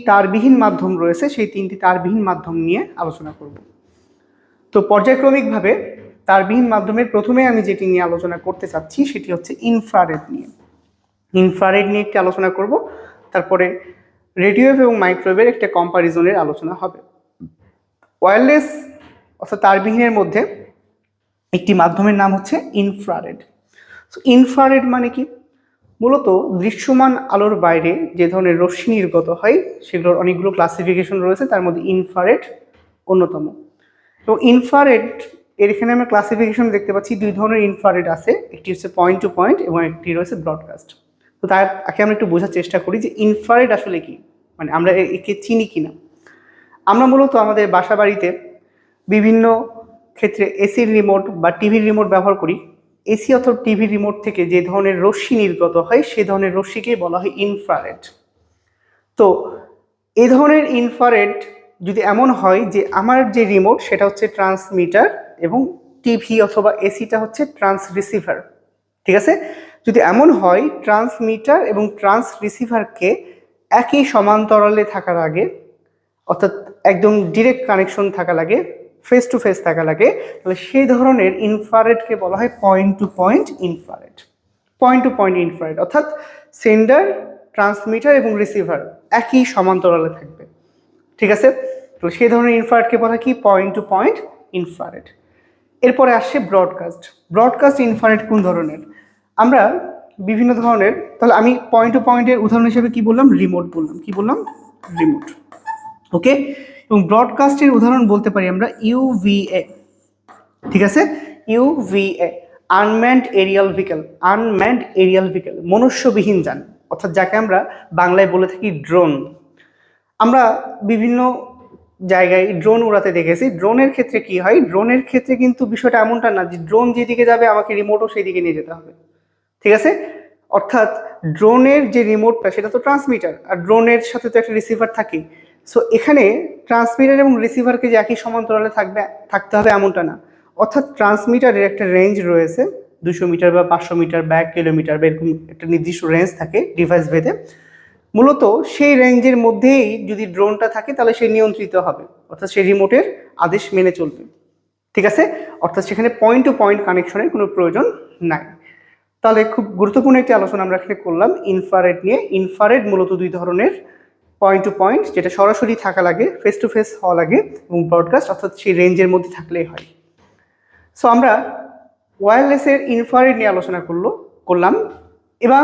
তারবিহীন মাধ্যম রয়েছে, সেই 3টি তারবিহীন মাধ্যম নিয়ে আলোচনা করব। তো পর্যায়ক্রমিকভাবে তারবিহীন মাধ্যমের প্রথমে আমি যেটি নিয়ে আলোচনা করতে চাচ্ছি সেটি হচ্ছে ইনফ্রারেড নিয়ে। ইনফ্রারেড নিয়ে একটি আলোচনা করব, তারপরে রেডিওওয়েভ এবং মাইক্রোওয়েভের একটা কম্পারিজনের আলোচনা হবে। ওয়্যারলেস অর্থাৎ তারবিহীনের মধ্যে একটি মাধ্যমের নাম হচ্ছে ইনফ্রারেড। সো ইনফ্রারেড মানে কি? মূলত দৃশ্যমান আলোর বাইরে যে ধরনের রশ্মি নির্গত হয় সেগুলোর অনেকগুলো ক্লাসিফিকেশন রয়েছে, তার মধ্যে ইনফ্রারেড অন্যতম। তো ইনফ্রারেড এর এখানে আমরা ক্লাসিফিকেশন দেখতে পাচ্ছি, 2 ধরনের ইনফ্রারেড আছে, একটি হচ্ছে পয়েন্ট টু পয়েন্ট এবং একটি রয়েছে ব্রডকাস্ট। তো তার আগে আমরা একটু বোঝার চেষ্টা করি যে ইনফ্রারেড আসলে কি, মানে আমরা একে চিনি কিনা। আমরা মূলত আমাদের বাসা বাড়িতে বিভিন্ন ক্ষেত্রে এসির রিমোট বা টিভির রিমোট ব্যবহার করি। এসি অথবা টিভির রিমোট থেকে যে ধরনের রশ্মি নির্গত হয় সে ধরনের রশ্মিকে বলা হয় ইনফ্রারেড। তো এই ধরনের ইনফ্রারেড যদি এমন হয় যে আমার যে রিমোট সেটা হচ্ছে ট্রান্সমিটার এবং টিভি অথবা এসিটা হচ্ছে ট্রান্স রিসিভার, ঠিক আছে? যদি এমন হয় ট্রান্সমিটার এবং ট্রান্স রিসিভারকে একই সমান্তরালে থাকার আগে, অর্থাৎ একদম ডিরেক্ট কানেকশন থাকা লাগে, ফেস টু ফেস থাকা লাগে, তাহলে সেই ধরনের ইনফ্রারেডকে বলা হয় point to point infrared. Point to point infrared অর্থাৎ সেন্ডার, ট্রান্সমিটার এবং রিসিভার একই সমান্তরালে থাকবে, ঠিক আছে? তো সেই ধরনের ইনফ্রারেডকে বলা হয় কি? Point to point infrared. এরপরে আসছে ব্রডকাস্ট। ব্রডকাস্ট ইনফ্রারেড কোন ধরনের? আমরা বিভিন্ন ধরনের, তাহলে আমি পয়েন্ট টু পয়েন্টের উদাহরণ হিসেবে কি বললাম? রিমোট বললাম। কি বললাম? Remote, okay? এবং ব্রডকাস্টের উদাহরণ বলতে পারি আমরা ইউভিএ, ঠিক আছে? UVA, unmanned aerial vehicle. Unmanned aerial vehicle, মনুষ্যবিহীন যান, অর্থাৎ যাকে আমরা বাংলায় বলে থাকি ড্রোন। আমরা বিভিন্ন জায়গায় ড্রোন উড়াতে দেখেছি। ড্রোনের ক্ষেত্রে কি হয়? ড্রোনের ক্ষেত্রে কিন্তু বিষয়টা এমনটা না যে ড্রোন যেদিকে যাবে আমাকে রিমোটও সেই দিকে নিয়ে যেতে হবে, ঠিক আছে? অর্থাৎ ড্রোনের যে রিমোটটা সেটা তো ট্রান্সমিটার, আর ড্রোনের সাথে তো একটা রিসিভার থাকেই। সো এখানে ট্রান্সমিটার এবং রিসিভারকে যে একই সমান্তরালে থাকতে হবে এমনটা না। অর্থাৎ ট্রান্সমিটারের একটা রেঞ্জ রয়েছে, 200 মিটার বা 500 মিটার বা 1 কিলোমিটার বা এরকম একটা নির্দিষ্ট রেঞ্জ থাকে ডিভাইস ভেদে। মূলত সেই রেঞ্জের মধ্যেই যদি ড্রোনটা থাকে তাহলে সে নিয়ন্ত্রিত হবে, অর্থাৎ সে রিমোটের আদেশ মেনে চলবে, ঠিক আছে? অর্থাৎ সেখানে পয়েন্ট টু পয়েন্ট কানেকশনের কোনো প্রয়োজন নাই। তাহলে খুব গুরুত্বপূর্ণ একটি আলোচনা আমরা এখানে করলাম ইনফ্রারেড নিয়ে। ইনফ্রারেড মূলত 2 ধরনের, পয়েন্ট টু পয়েন্ট যেটা সরাসরি থাকা লাগে, ফেস টু ফেস হওয়া লাগে, এবং ব্রডকাস্ট অর্থাৎ সেই রেঞ্জের মধ্যে থাকলেই হয়। সো আমরা ওয়্যারলেসের ইনফ্রারেড নিয়ে আলোচনা করলাম। এবং